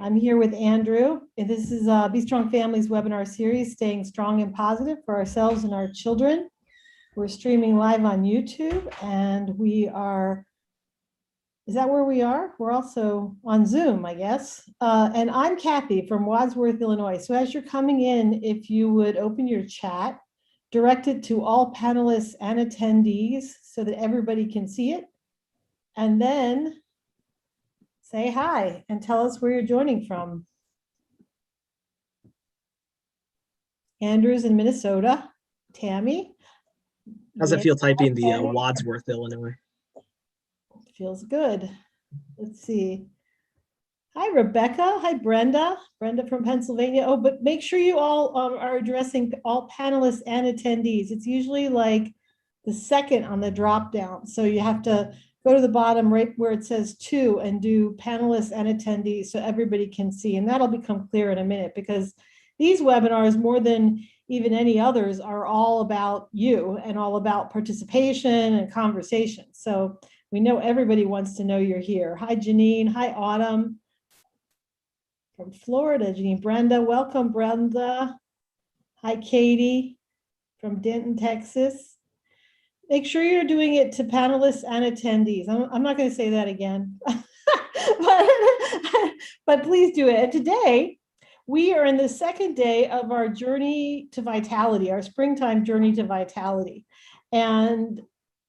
I'm here with Andrew. This is Be Strong Families webinar series, Staying Strong and Positive for Ourselves and Our Children. We're streaming live on YouTube, and we are, is that where we are? We're also on Zoom, I guess. And I'm Kathy from Wadsworth, Illinois. So as you're coming in, if you would open your chat, direct it to all panelists and attendees so that everybody can see it. And then say hi and tell us where you're joining from. Andrew's in Minnesota. Tammy. How's it feel typing the Wadsworth, Illinois? Feels good. Let's see. Hi, Rebecca. Hi, Brenda. Brenda from Pennsylvania. Oh, but make sure you all are addressing all panelists and attendees. It's usually like the second on the drop down. So you have to go to the bottom right where it says to and do panelists and attendees so everybody can see. And that'll become clear in a minute, because these webinars, more than even any others, are all about you and all about participation and conversation. So we know everybody wants to know you're here. Hi, Janine. Hi, Autumn. From Florida, Janine. Brenda, welcome, Brenda. Hi, Katie from Denton, Texas. Make sure you're doing it to panelists and attendees. I'm not going to say that again, but please do it. And today, we are in the second day of our journey to vitality, our springtime journey to vitality. And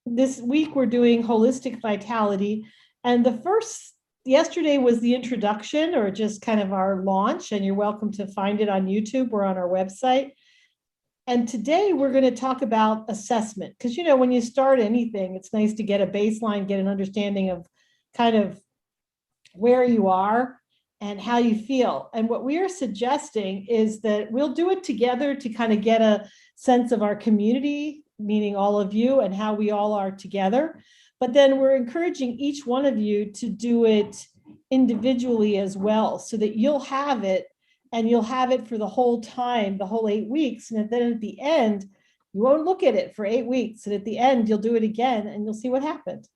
this week, we're doing holistic vitality. And yesterday was the introduction, or just kind of our launch, and you're welcome to find it on YouTube or on our website. And today we're going to talk about assessment, because, you know, when you start anything, it's nice to get a baseline, get an understanding of kind of where you are and how you feel. And what we are suggesting is that we'll do it together to kind of get a sense of our community, meaning all of you, and how we all are together. But then we're encouraging each one of you to do it individually as well, so that you'll have it. And you'll have it for the whole time, the whole 8 weeks. And then at the end, you won't look at it for 8 weeks. And at the end, you'll do it again and you'll see what happened.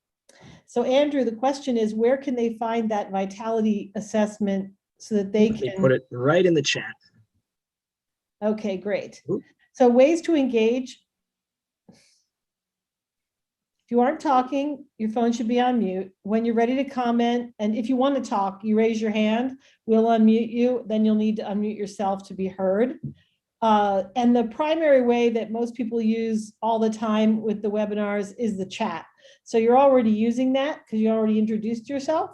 So Andrew, the question is, where can they find that vitality assessment so that they can put it right in the chat? Okay, great. Ooh. So ways to engage. If you aren't talking, your phone should be on mute. When you're ready to comment, and if you want to talk, you raise your hand, we'll unmute you, then you'll need to unmute yourself to be heard. And the primary way that most people use all the time with the webinars is the chat. So you're already using that because you already introduced yourself.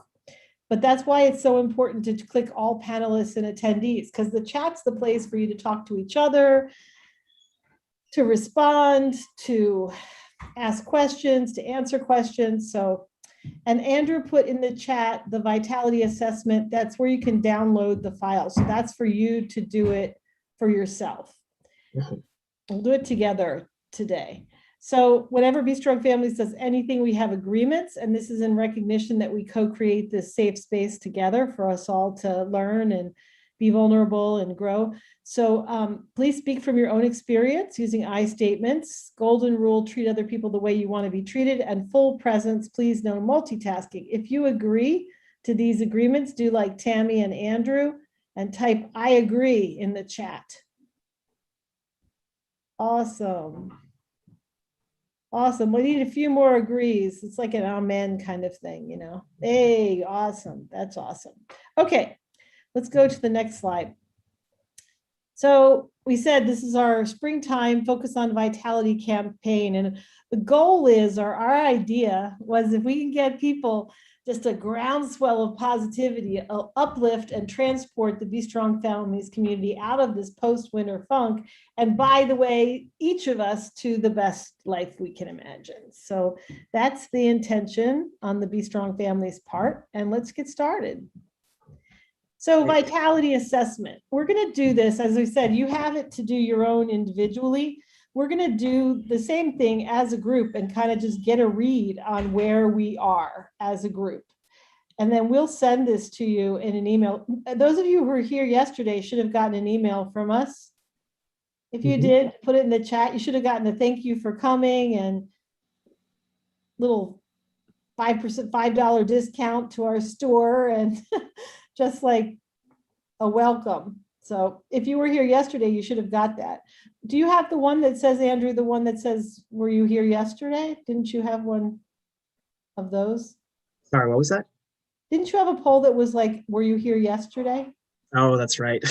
But that's why it's so important to click all panelists and attendees, because the chat's the place for you to talk to each other, to respond, to ask questions, to answer questions. So, and Andrew put in the chat the vitality assessment. That's where you can download the file. So that's for you to do it for yourself. We'll do it together today. So whenever Be Strong Families does anything, we have agreements, and this is in recognition that we co-create this safe space together for us all to learn and be vulnerable and grow. So please speak from your own experience using I statements. Golden rule, treat other people the way you want to be treated, and full presence, please no multitasking. If you agree to these agreements, do like Tammy and Andrew and type I agree in the chat. Awesome. Awesome. We need a few more agrees. It's like an amen kind of thing, you know. Hey, awesome. That's awesome. Okay, let's go to the next slide. So we said this is our springtime focus on vitality campaign. And the goal is, or our idea was, if we can get people just a groundswell of positivity, uplift and transport the Be Strong Families community out of this post-winter funk. And by the way, each of us to the best life we can imagine. So that's the intention on the Be Strong Families part. And let's get started. So vitality assessment, we're going to do this, as I said, you have it to do your own individually. We're going to do the same thing as a group and kind of just get a read on where we are as a group. And then we'll send this to you in an email. Those of you who were here yesterday should have gotten an email from us. If you did, put it in the chat. You should have gotten a thank you for coming and little 5% $5 discount to our store, and just like a welcome. So if you were here yesterday, you should have got that. Do you have the one that says, Andrew, the one that says, were you here yesterday? Didn't you have one of those? Sorry, what was that? Didn't you have a poll that was like, were you here yesterday? Oh, that's right.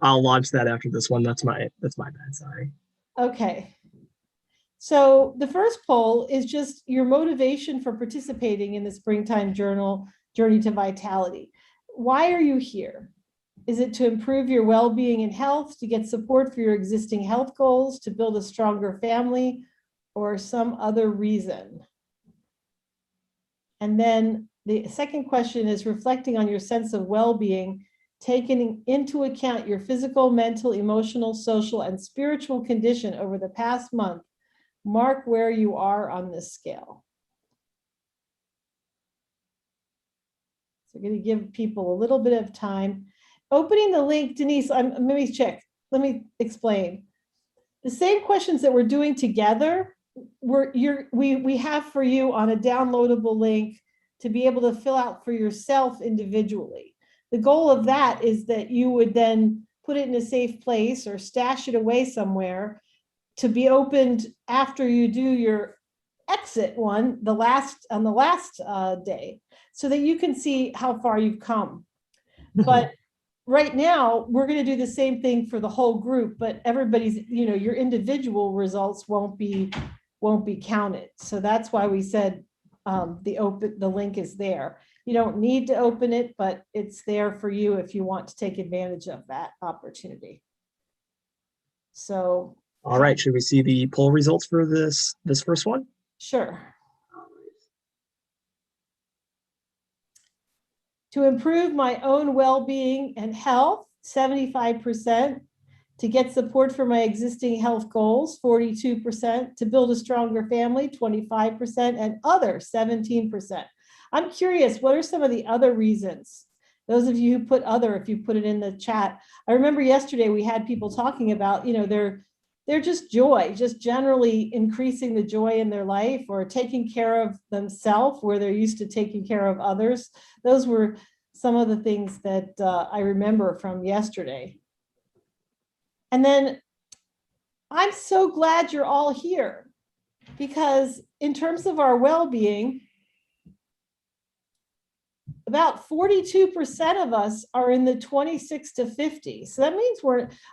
I'll launch that after this one. That's my bad. Sorry. Okay. So the first poll is just your motivation for participating in the Springtime Journal Journey to Vitality. Why are you here? Is it to improve your well-being and health, to get support for your existing health goals, to build a stronger family, or some other reason? And then the second question is reflecting on your sense of well-being, taking into account your physical, mental, emotional, social, and spiritual condition over the past month. Mark where you are on this scale. So I'm going to give people a little bit of time. Opening the link, Denise, let me check. Let me explain. The same questions that we're doing together, we have for you on a downloadable link to be able to fill out for yourself individually. The goal of that is that you would then put it in a safe place or stash it away somewhere to be opened after you do your exit one, on the last day, so that you can see how far you've come. But right now, we're going to do the same thing for the whole group, but everybody's, your individual results won't be counted. So that's why we said the link is there. You don't need to open it, but it's there for you if you want to take advantage of that opportunity. So. All right, should we see the poll results for this first one? Sure. To improve my own well-being and health, 75%. To get support for my existing health goals, 42%. To build a stronger family, 25%. And other, 17%. I'm curious, what are some of the other reasons? Those of you who put other, if you put it in the chat. I remember yesterday we had people talking about, they're just joy, just generally increasing the joy in their life or taking care of themselves where they're used to taking care of others. Those were some of the things that I remember from yesterday. And then I'm so glad you're all here, because in terms of our well-being, about 42% of us are in the 26 to 50. So that means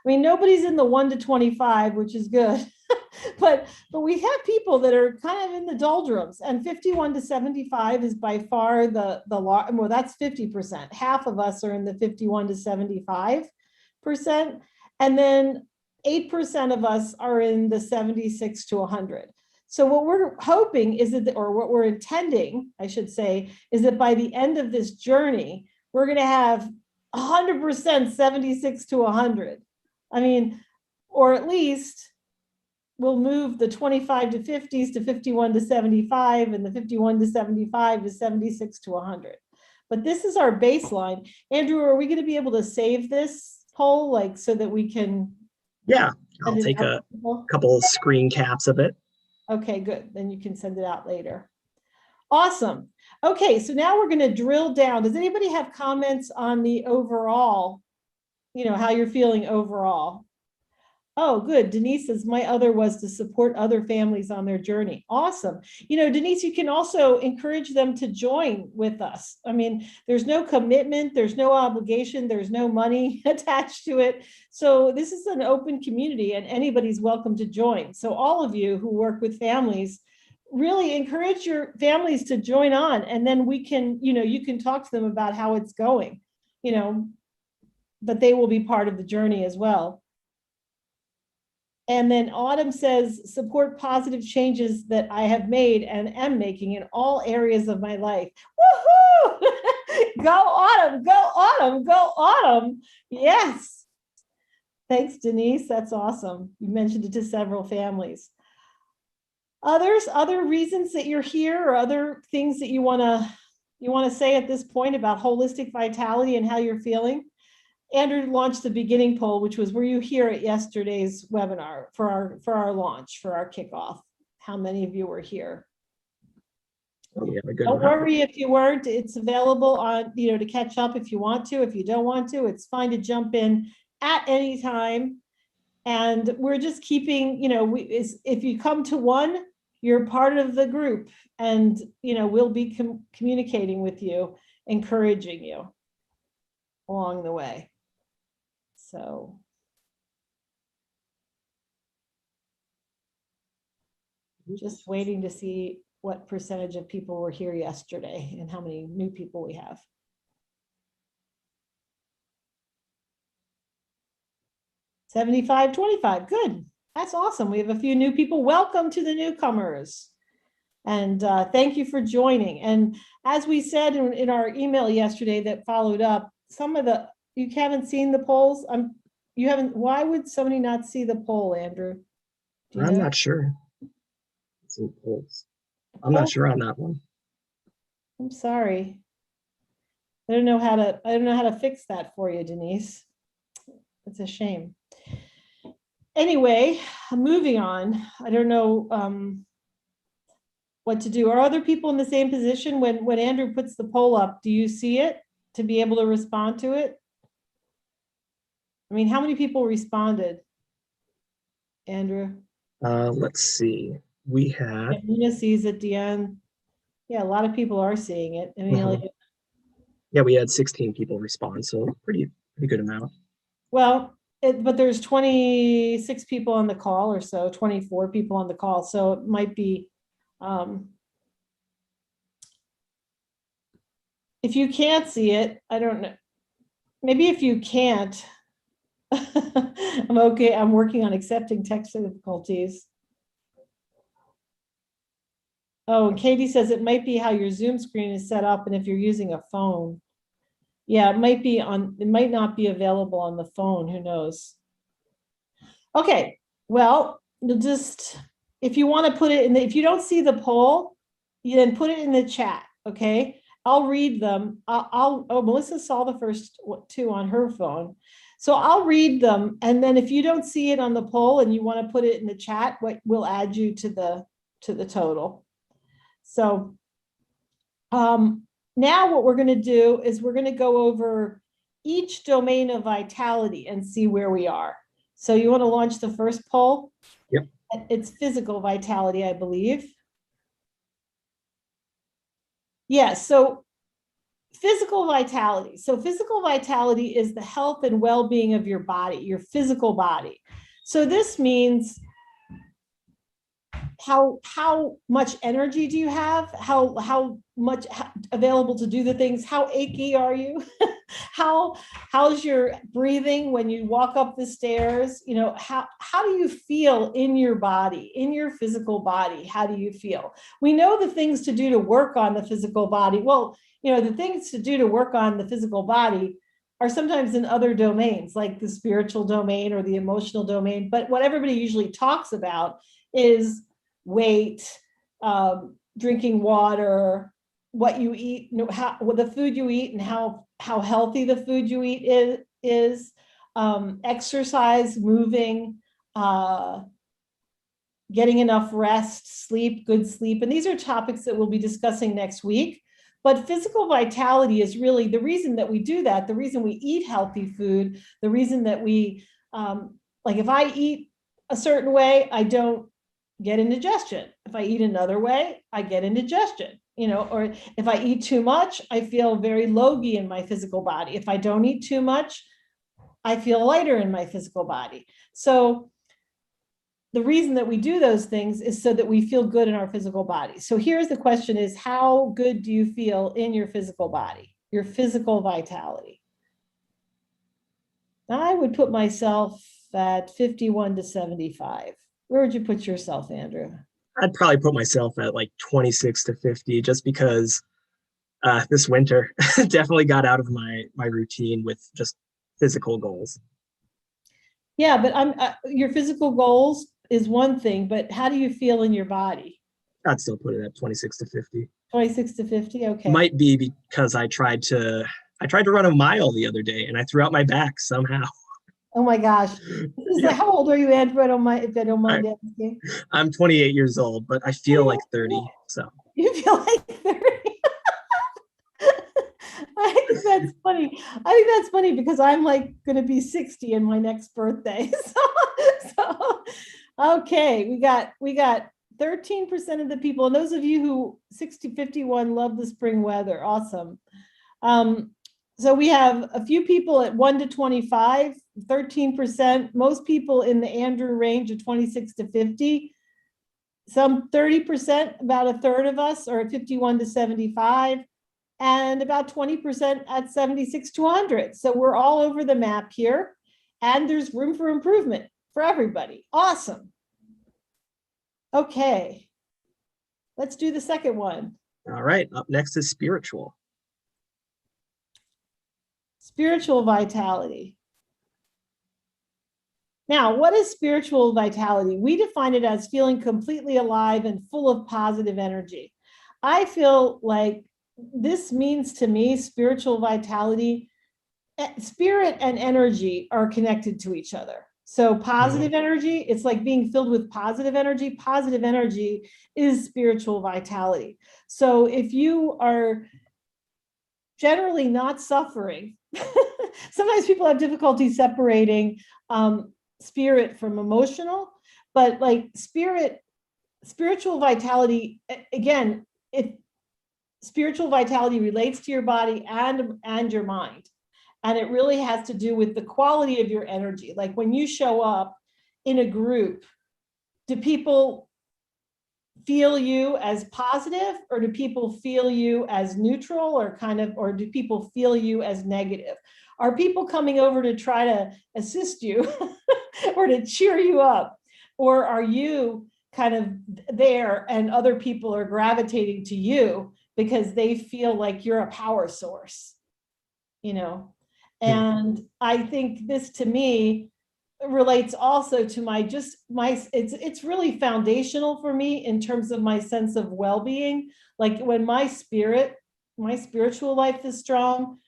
nobody's in the 1 to 25, which is good. but we have people that are kind of in the doldrums, and 51 to 75 is by far well, that's 50%. Half of us are in the 51 to 75%. And then 8% of us are in the 76 to 100. So what we're hoping is that, or what we're intending, I should say, is that by the end of this journey, we're going to have 100% 76 to 100. Or at least we'll move the 25 to 50s to 51 to 75 and the 51 to 75 to 76 to 100. But this is our baseline. Andrew, are we going to be able to save this poll so that we can? Yeah, I'll take a couple of screen caps of it. Okay, good. Then you can send it out later. Awesome. Okay, so now we're going to drill down. Does anybody have comments on the overall, how you're feeling overall? Oh, good. Denise says, my other was to support other families on their journey. Awesome. Denise, you can also encourage them to join with us. There's no commitment, there's no obligation, there's no money attached to it. So this is an open community and anybody's welcome to join. So all of you who work with families, really encourage your families to join on, and then we can, you can talk to them about how it's going, but they will be part of the journey as well. And then Autumn says, support positive changes that I have made and am making in all areas of my life. Woohoo! Go Autumn, go Autumn, go Autumn. Yes. Thanks, Denise. That's awesome. You mentioned it to several families. Other reasons that you're here, or other things that you want to say at this point about holistic vitality and how you're feeling? Andrew launched the beginning poll, which was, were you here at yesterday's webinar for our launch, for our kickoff? How many of you were here? Yeah, a good Don't amount. worry if you weren't. It's available on, to catch up if you want to. If you don't want to, it's fine to jump in at any time. And we're just keeping, if you come to one, you're part of the group, and, we'll be communicating with you, encouraging you along the way. So. Just waiting to see what percentage of people were here yesterday and how many new people we have. 75-25, good. That's awesome. We have a few new people. Welcome to the newcomers. And thank you for joining. And as we said in our email yesterday that followed up, you haven't seen the polls? You haven't, why would somebody not see the poll, Andrew? I'm not sure. Some polls. I'm not sure on that one. I'm sorry. I don't know how to fix that for you, Denise. It's a shame. Anyway, moving on. I don't know what to do. Are other people in the same position when Andrew puts the poll up? Do you see it to be able to respond to it? I mean, how many people responded, Andrew? Let's see. We had. Nina sees it, Deanne. Yeah, a lot of people are seeing it. I mean, yeah, we had 16 people respond, so pretty good amount. Well, but there's 26 people on the call or so, 24 people on the call, so it might be. If you can't see it, I don't know. Maybe if you can't, I'm okay. I'm working on accepting tech difficulties. Oh, and Katie says it might be how your Zoom screen is set up, and if you're using a phone. Yeah, it might not be available on the phone. Who knows? Okay, well, if you want to put it in if you don't see the poll, you then put it in the chat. Okay, I'll read them. Melissa saw the first two on her phone. So I'll read them. And then if you don't see it on the poll and you want to put it in the chat, we'll add you to the total. So now what we're going to do is we're going to go over each domain of vitality and see where we are. So you want to launch the first poll? Yep. It's physical vitality, I believe. Yeah, so physical vitality. So physical vitality is the health and well-being of your body, your physical body. So this means how much energy do you have? How much available to do the things? How achy are you? How's your breathing when you walk up the stairs? How do you feel in your body, in your physical body? How do you feel? We know the things to do to work on the physical body. Well, the things to do to work on the physical body are sometimes in other domains, like the spiritual domain or the emotional domain. But what everybody usually talks about is weight, drinking water, what you eat, what the food you eat, and how healthy the food you eat is, exercise, moving, getting enough rest, sleep, good sleep. And these are topics that we'll be discussing next week. But physical vitality is really the reason that we do that, the reason we eat healthy food, the reason that we, like if I eat a certain way, I don't get indigestion. If I eat another way, I get indigestion, or if I eat too much, I feel very logy in my physical body. If I don't eat too much, I feel lighter in my physical body. So the reason that we do those things is so that we feel good in our physical body. So here's the question is, how good do you feel in your physical body, your physical vitality? I would put myself at 51 to 75. Where would you put yourself, Andrew? I'd probably put myself at like 26 to 50, just because this winter definitely got out of my routine with just physical goals. Yeah, but your physical goals is one thing, but how do you feel in your body? I'd still put it at 26 to 50. 26 to 50, okay. Might be because I tried to run a mile the other day and I threw out my back somehow. Oh my gosh. Yeah. How old are you, Andrew? If I don't mind asking. I'm 28 years old, but I feel like 30. So You feel like 30. I think that's funny. I think that's funny because I'm like going to be 60 in my next birthday. So okay, we got 13% of the people, and those of you who 51 love the spring weather. Awesome. So we have a few people at 1 to 25, 13%. Most people in the Andrew range of 26 to 50. Some 30%, about a third of us are at 51 to 75, and about 20% at 76 to 100. So we're all over the map here, and there's room for improvement for everybody. Awesome. Okay, let's do the second one. All right, up next is spiritual. Spiritual vitality. Now, what is spiritual vitality? We define it as feeling completely alive and full of positive energy. I feel like this means to me, spiritual vitality, spirit and energy are connected to each other. So positive energy, it's like being filled with positive energy. Positive energy is spiritual vitality. So if you are generally not suffering, sometimes people have difficulty separating spirit from emotional, but like spiritual vitality, again, spiritual vitality relates to your body and your mind. And it really has to do with the quality of your energy. Like when you show up in a group, do people feel you as positive, or do people feel you as neutral, or do people feel you as negative? Are people coming over to try to assist you or to cheer you up? Or are you kind of there and other people are gravitating to you because they feel like you're a power source, you know? And I think this, to me, relates also to it's really foundational for me in terms of my sense of well-being. Like when my spiritual life is strong,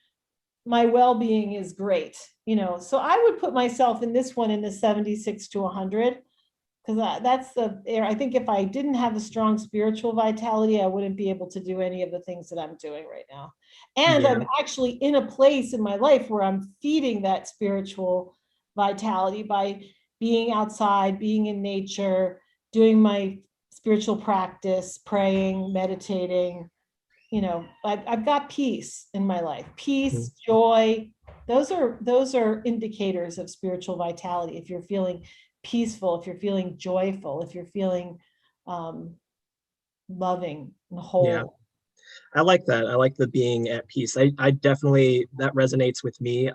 my well-being is great, you know? So I would put myself in this one in the 76 to 100, because that's I think if I didn't have a strong spiritual vitality, I wouldn't be able to do any of the things that I'm doing right now. And I'm actually in a place in my life where I'm feeding that spiritual vitality by being outside, being in nature, doing my spiritual practice, praying, meditating. You know, I've got peace in my life, peace, joy. Those are indicators of spiritual vitality. If you're feeling peaceful, if you're feeling joyful, if you're feeling loving and whole. Yeah, I like that. I like the being at peace. I definitely, that resonates with me.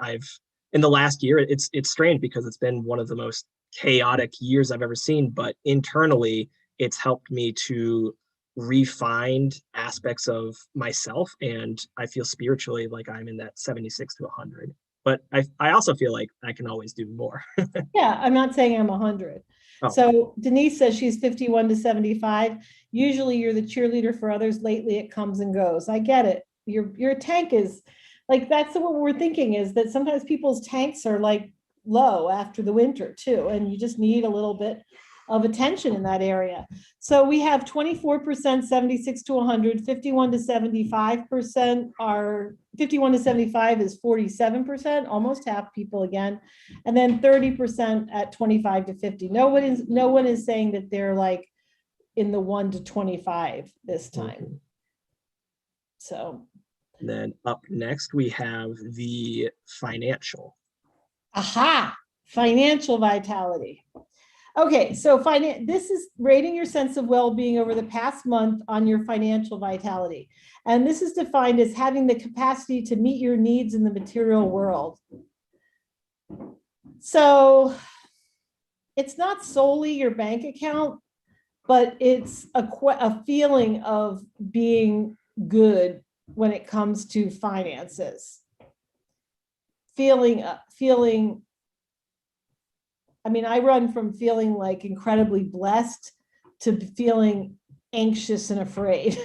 In the last year, it's strange because it's been one of the most chaotic years I've ever seen, but internally it's helped me to refine aspects of myself, and I feel spiritually like I'm in that 76 to 100. But I also feel like I can always do more. Yeah, I'm not saying I'm 100. Oh. So Denise says she's 51 to 75. Usually you're the cheerleader for others. Lately it comes and goes. I get it. Your tank is like, that's what we're thinking, is that sometimes people's tanks are like low after the winter too, and you just need a little bit of attention in that area. So we have 24% 76 to 100, 51 to 75% are 51 to 75 is 47%, almost half people again, and then 30% at 25 to 50. No one is saying that they're like in the 1 to 25 this time. So and then up next we have the financial. Aha, financial vitality. Okay, so this is rating your sense of well-being over the past month on your financial vitality. And this is defined as having the capacity to meet your needs in the material world. So it's not solely your bank account, but it's a feeling of being good when it comes to finances. I mean, I run from feeling like incredibly blessed to feeling anxious and afraid.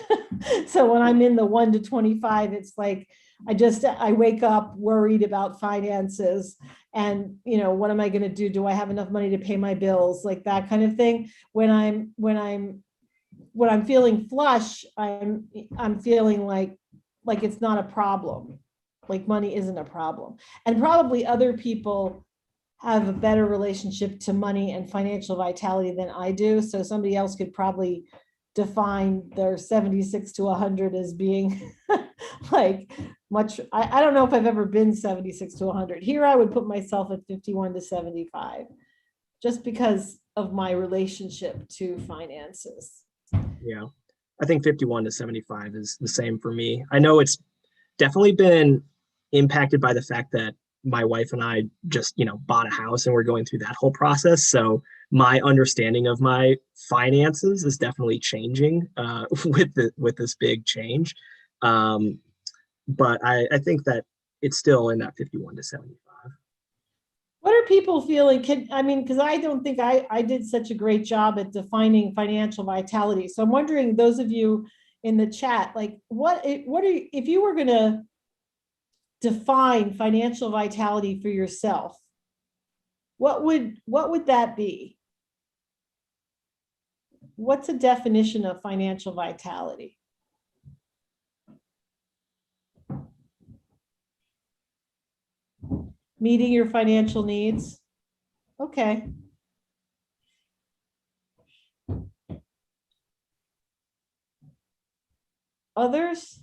So when I'm in the 1 to 25, it's like, I wake up worried about finances and, you know, what am I going to do? Do I have enough money to pay my bills? Like that kind of thing. When I'm when I'm feeling flush, I'm feeling like it's not a problem. Like money isn't a problem. And probably other people have a better relationship to money and financial vitality than I do. So somebody else could probably define their 76 to 100 as being like much. I don't know if I've ever been 76 to 100. Here I would put myself at 51 to 75, just because of my relationship to finances. Yeah. I think 51 to 75 is the same for me. I know it's definitely been impacted by the fact that my wife and I just, bought a house and we're going through that whole process. So my understanding of my finances is definitely changing with this big change. But I think that it's still in that 51 to 75. What are people feeling? Because I don't think I did such a great job at defining financial vitality. So I'm wondering, those of you in the chat, like what are you, if you were going to define financial vitality for yourself, what would that be? What's a definition of financial vitality? Meeting your financial needs. Okay. Others,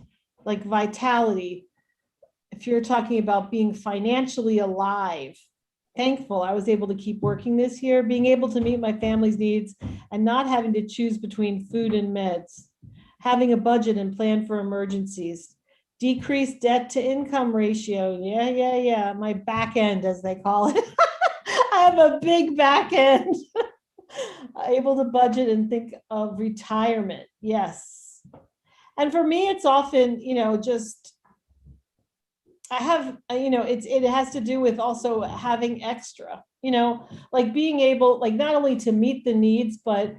like vitality, if you're talking about being financially alive, thankful I was able to keep working this year, being able to meet my family's needs and not having to choose between food and meds, having a budget and plan for emergencies, decreased debt to income ratio. Yeah. My back end, as they call it. I have a big back end. Able to budget and think of retirement. Yes. And for me, it's often, just I have, it has to do with also having extra, like being able, like not only to meet the needs, but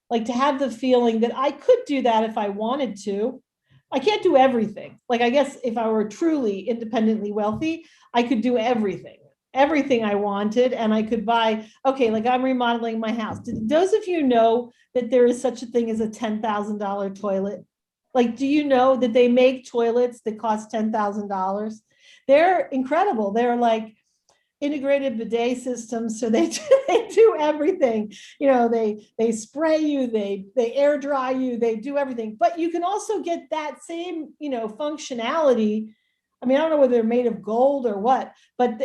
like to have the feeling that I could do that if I wanted to. I can't do everything. Like, I guess if I were truly independently wealthy, I could do everything I wanted. And I could buy, okay, like I'm remodeling my house. Did those of you know that there is such a thing as a $10,000 toilet? Like, do you know that they make toilets that cost $10,000? They're incredible. They're like integrated bidet systems. So they do everything. They spray you, they air dry you, they do everything. But you can also get that same, functionality. I mean, I don't know whether they're made of gold or what, but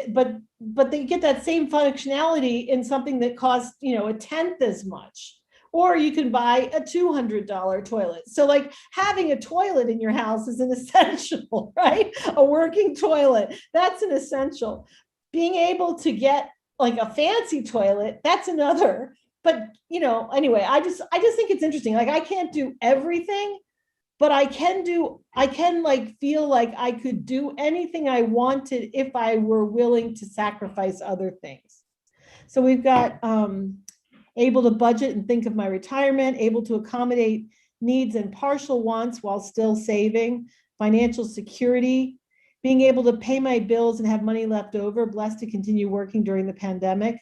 they get that same functionality in something that costs, a tenth as much. Or you can buy a $200 toilet. So like having a toilet in your house is an essential, right? A working toilet, that's an essential. Being able to get like a fancy toilet, that's another. But anyway, I just think it's interesting. Like I can't do everything, but I can like feel like I could do anything I wanted if I were willing to sacrifice other things. So we've got able to budget and think of my retirement, able to accommodate needs and partial wants while still saving, financial security, being able to pay my bills and have money left over, blessed to continue working during the pandemic.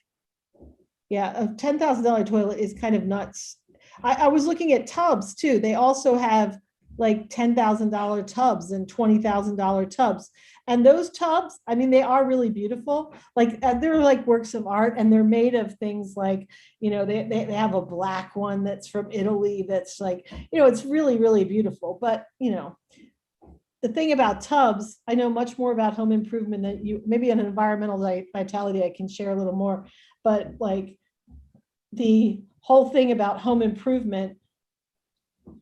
Yeah, a $10,000 toilet is kind of nuts. I was looking at tubs too. They also have like $10,000 tubs and $20,000 tubs. And those tubs, I mean, they are really beautiful. Like they're like works of art, and they're made of things like, they have a black one that's from Italy. That's like, it's really, really beautiful. But, the thing about tubs, I know much more about home improvement than you, maybe an environmental vitality, I can share a little more, but like the whole thing about home improvement,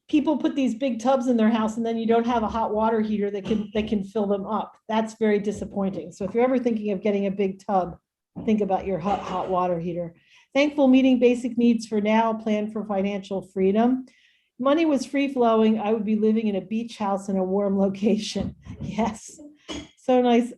people put these big tubs in their house and then you don't have a hot water heater that can fill them up. That's very disappointing. So if you're ever thinking of getting a big tub, think about your hot water heater. Thankful meeting basic needs for now, plan for financial freedom. Money was free flowing, I would be living in a beach house in a warm location. Yes. So nice.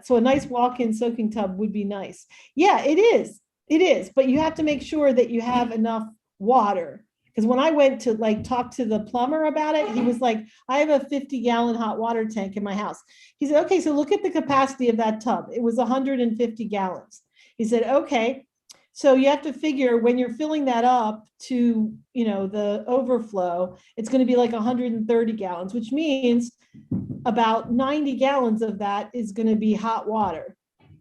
So a nice walk-in soaking tub would be nice. Yeah, it is. It is. But you have to make sure that you have enough water. Because when I went to like talk to the plumber about it, he was like, I have a 50-gallon hot water tank in my house. He said, okay, so look at the capacity of that tub. It was 150 gallons. He said, okay, So you have to figure when you're filling that up to, the overflow, it's going to be like 130 gallons, which means about 90 gallons of that is going to be hot water,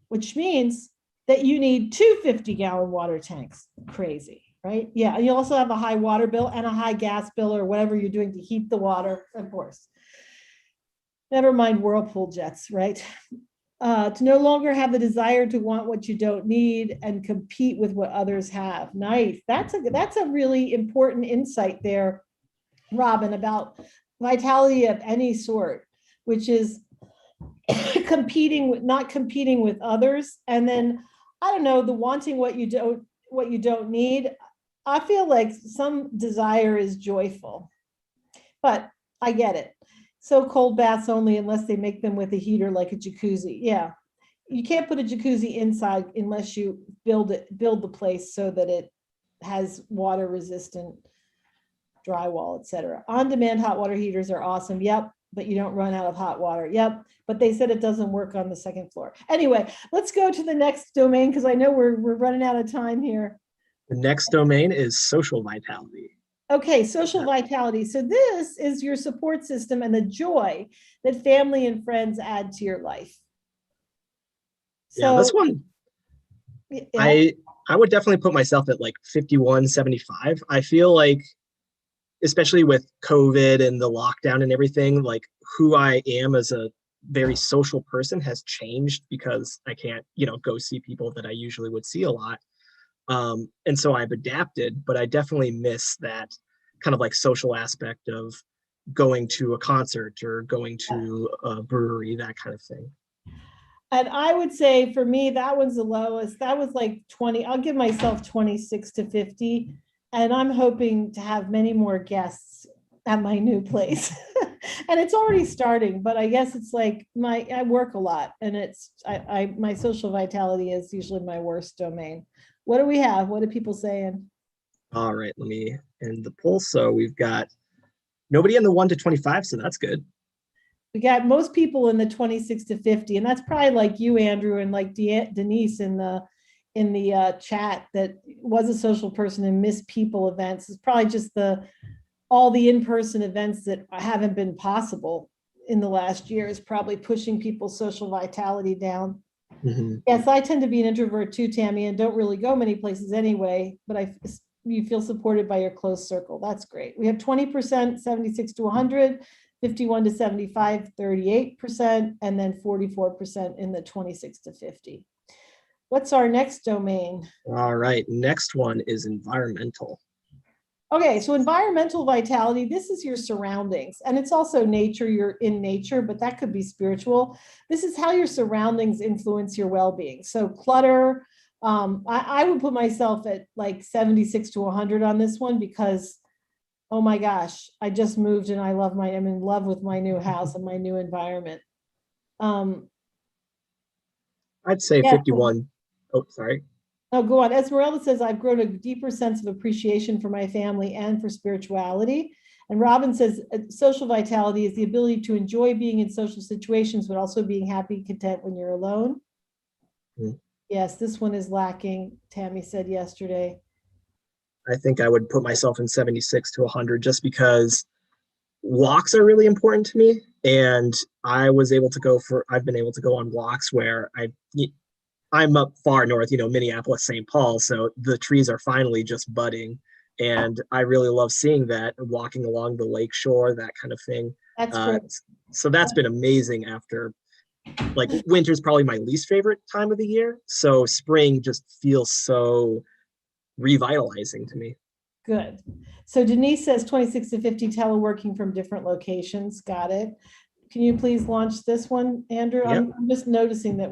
which means that you need two 50-gallon water tanks. Crazy, right? Yeah. And you also have a high water bill and a high gas bill or whatever you're doing to heat the water, of course. Never mind whirlpool jets, right? To no longer have the desire to want what you don't need and compete with what others have. Nice. That's a really important insight there, Robin, about vitality of any sort, which is not competing with others. And then, I don't know, the wanting what you don't need. I feel like some desire is joyful, but I get it. So cold baths only unless they make them with a heater like a jacuzzi. Yeah. You can't put a jacuzzi inside unless you build the place so that it has water resistant drywall, etc. On-demand hot water heaters are awesome. Yep. But you don't run out of hot water. Yep. But they said it doesn't work on the second floor. Anyway, let's go to the next domain because I know we're running out of time here. The next domain is social vitality. Okay, social vitality. So this is your support system and the joy that family and friends add to your life. Yeah, this one, I would definitely put myself at like 51, 75. I feel like, especially with COVID and the lockdown and everything, like who I am as a very social person has changed because I can't, go see people that I usually would see a lot. And so I've adapted, but I definitely miss that kind of like social aspect of going to a concert or going to a brewery, that kind of thing. And I would say for me, that was the lowest. That was like 20. I'll give myself 26 to 50. And I'm hoping to have many more guests at my new place. And it's already starting, but I guess it's like I work a lot and my social vitality is usually my worst domain. What do we have? What are people saying? All right, let me end the poll. So we've got nobody in the 1 to 25, so that's good. We got most people in the 26 to 50, and that's probably like you, Andrew, and like Denise in the chat that was a social person and missed people events. It's probably just all the in-person events that haven't been possible in the last year is probably pushing people's social vitality down. Mm-hmm. Yes, I tend to be an introvert too, Tammy, and don't really go many places anyway, but you feel supported by your close circle. That's great. We have 20%, 76 to 100, 51 to 75, 38%, and then 44% in the 26 to 50. What's our next domain? All right, next one is environmental. Okay, so environmental vitality, this is your surroundings, and it's also nature. You're in nature, but that could be spiritual. This is how your surroundings influence your well-being. So clutter, I would put myself at like 76 to 100 on this one because, oh my gosh, I just moved and I'm in love with my new house and my new environment. I'd say 51. Oh, sorry. Oh, go on. Esmeralda says, I've grown a deeper sense of appreciation for my family and for spirituality. And Robin says, social vitality is the ability to enjoy being in social situations, but also being happy and content when you're alone. Mm-hmm. Yes, this one is lacking, Tammy said yesterday. I think I would put myself in 76 to 100 just because walks are really important to me. And I've been able to go on walks where I'm up far north, Minneapolis, St. Paul. So the trees are finally just budding. And I really love seeing that, walking along the lake shore, that kind of thing. That's great. So that's been amazing after, like, winter's probably my least favorite time of the year. So spring just feels so revitalizing to me. Good. So Denise says 26 to 50 teleworking from different locations. Got it. Can you please launch this one, Andrew? Yep. I'm just noticing that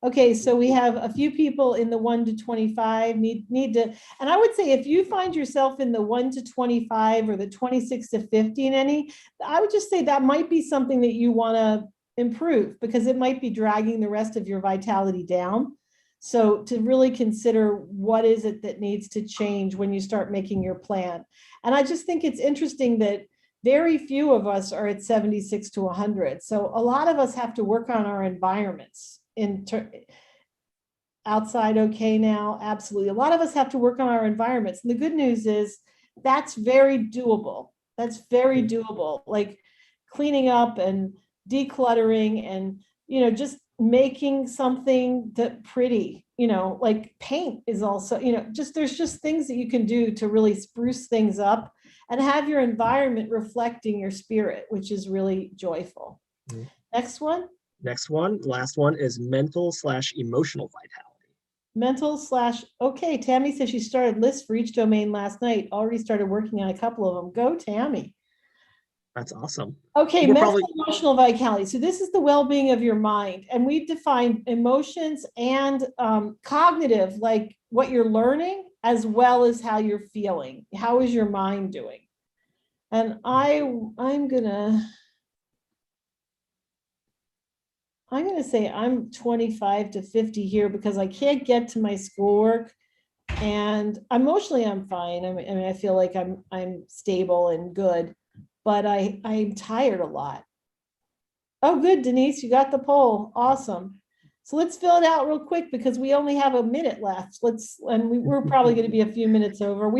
okay, so we have a few people in the 1 to 25 need to, and I would say if you find yourself in the 1 to 25 or the 26 to 50 in any, I would just say that might be something that you want to improve because it might be dragging the rest of your vitality down. So to really consider what is it that needs to change when you start making your plan. And I just think it's interesting that very few of us are at 76 to 100. So a lot of us have to work on our environments outside okay now? Absolutely. A lot of us have to work on our environments. And the good news is that's very doable. That's very doable. Like cleaning up and decluttering and, just making something that pretty, like paint is also, there's just things that you can do to really spruce things up and have your environment reflecting your spirit, which is really joyful. Mhm. Next one. Next one, last one is mental/emotional vitality. Okay, Tammy says she started lists for each domain last night, already started working on a couple of them. Go, Tammy. That's awesome. Okay, We're mental probably emotional vitality. So this is the well-being of your mind. And we've defined emotions and cognitive, like what you're learning, as well as how you're feeling. How is your mind doing? And I'm gonna say I'm 25 to 50 here because I can't get to my schoolwork. And emotionally, I'm fine. I mean, I feel like I'm stable and good, but I'm tired a lot. Oh, good, Denise, you got the poll. Awesome. So let's fill it out real quick because we only have a minute left. We're probably going to be a few minutes over.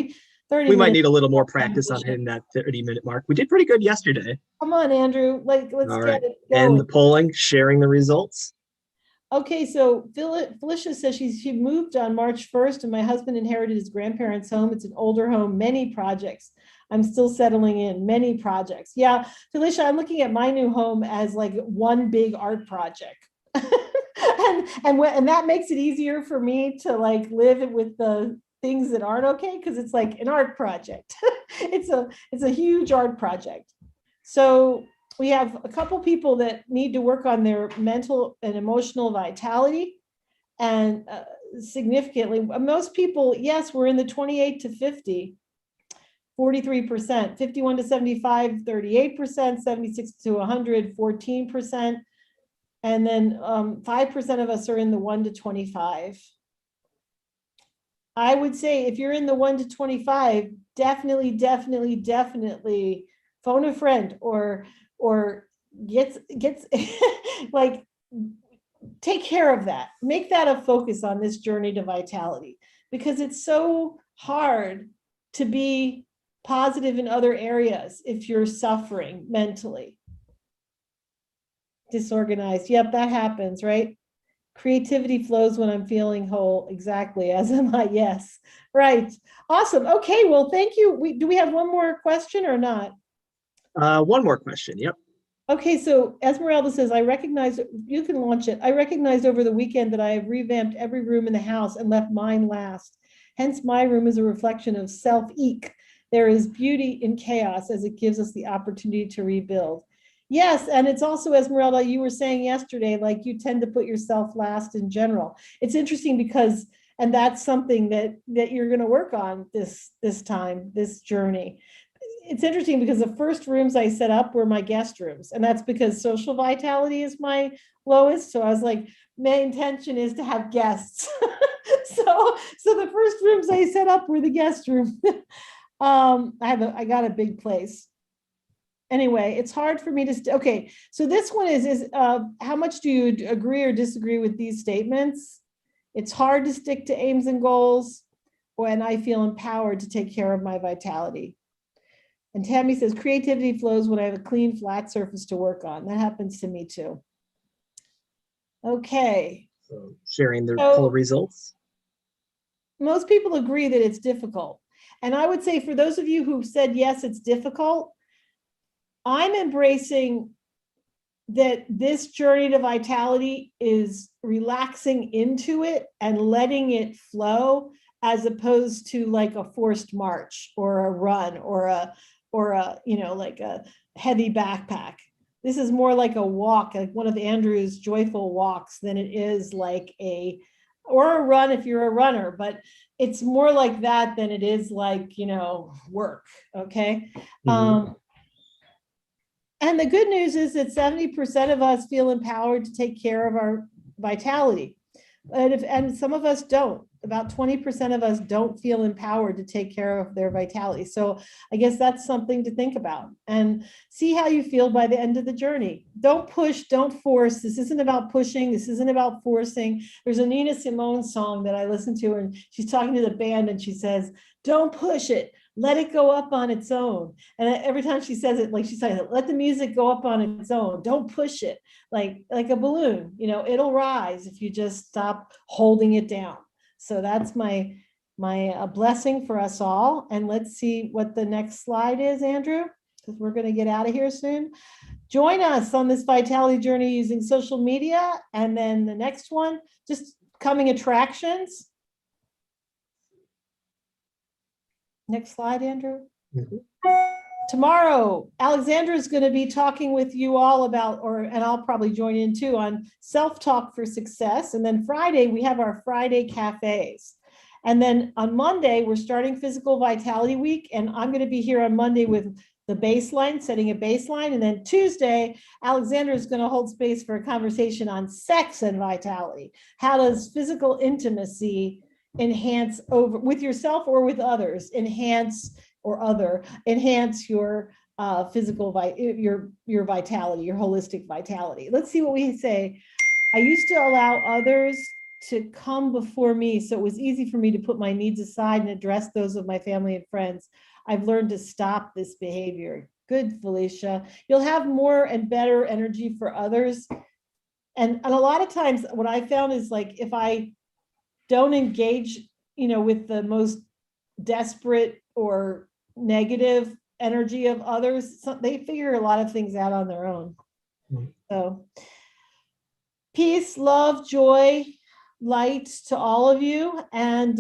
30 we might minutes. need a little more practice on hitting that 30-minute mark. We did pretty good yesterday. Come on, Andrew. Let's All get right. it And the going. polling, sharing the results. Okay, so Felicia says she moved on March 1st and my husband inherited his grandparents' home. It's an older home, many projects. I'm still settling in, many projects. Yeah, Felicia, I'm looking at my new home as like one big art project. and that makes it easier for me to like live with the things that aren't okay because it's like an art project. it's a huge art project. So we have a couple people that need to work on their mental and emotional vitality and significantly most people, yes, we're in the 28 to 50, 43%, 51 to 75, 38%, 76 to 100, 14%. And then 5% of us are in the 1 to 25. I would say if you're in the 1 to 25, definitely phone a friend or gets like take care of that. Make that a focus on this journey to vitality because it's so hard to be positive in other areas if you're suffering mentally. Disorganized. Yep, that happens, right? Creativity flows when I'm feeling whole. Exactly, as am I. Yes, right. Awesome. Okay, well, thank you. Do we have one more question or not? One more question. Yep. Okay, so Esmeralda says, I recognize, you can launch it. I recognized over the weekend that I have revamped every room in the house and left mine last. Hence, my room is a reflection of self-eke. There is beauty in chaos as it gives us the opportunity to rebuild. Yes, and it's also, Esmeralda, you were saying yesterday, like you tend to put yourself last in general. It's interesting because, and that's something that you're going to work on this time, this journey. It's interesting because the first rooms I set up were my guest rooms, and that's because social vitality is my lowest. So I was like, my intention is to have guests. so the first rooms I set up were the guest room. I got a big place. Anyway, it's hard for me to okay. So this one is how much do you agree or disagree with these statements? It's hard to stick to aims and goals when I feel empowered to take care of my vitality. And Tammy says, creativity flows when I have a clean, flat surface to work on. That happens to me too. Okay. So sharing the poll results. Most people agree that it's difficult. And I would say for those of you who said, yes, it's difficult, I'm embracing that this journey to vitality is relaxing into it and letting it flow as opposed to like a forced march or a run or a like a heavy backpack. This is more like a walk, like one of Andrew's joyful walks than it is like or a run if you're a runner, but it's more like that than it is like, work. Okay. Mm-hmm. And the good news is that 70% of us feel empowered to take care of our vitality. And some of us don't. about 20% of us don't feel empowered to take care of their vitality. So I guess that's something to think about and see how you feel by the end of the journey. Don't push, don't force. This isn't about pushing. This isn't about forcing. There's a Nina Simone song that I listen to, and she's talking to the band and she says, don't push it. Let it go up on its own. And every time she says it, like she's saying, let the music go up on its own. Don't push it like a balloon. You know, it'll rise if you just stop holding it down. So that's my blessing for us all. And let's see what the next slide is, Andrew, because we're going to get out of here soon. Join us on this vitality journey using social media. And then the next one, just coming attractions. Next slide, Andrew. Tomorrow, Alexandra is going to be talking with you all about, and I'll probably join in too, on self-talk for success. And then Friday, we have our Friday cafes. And then on Monday, we're starting Physical Vitality Week. And I'm going to be here on Monday with the baseline, setting a baseline. And then Tuesday, Alexandra is going to hold space for a conversation on sex and vitality. How does physical intimacy enhance over with yourself or with others, enhance your physical your vitality, your holistic vitality. Let's see what we say. I used to allow others to come before me, so it was easy for me to put my needs aside and address those of my family and friends. I've learned to stop this behavior. Good, Felicia. You'll have more and better energy for others. And a lot of times what I found is, like, if I don't engage, with the most desperate or negative energy of others, so they figure a lot of things out on their own. So peace, love, joy, light to all of you. And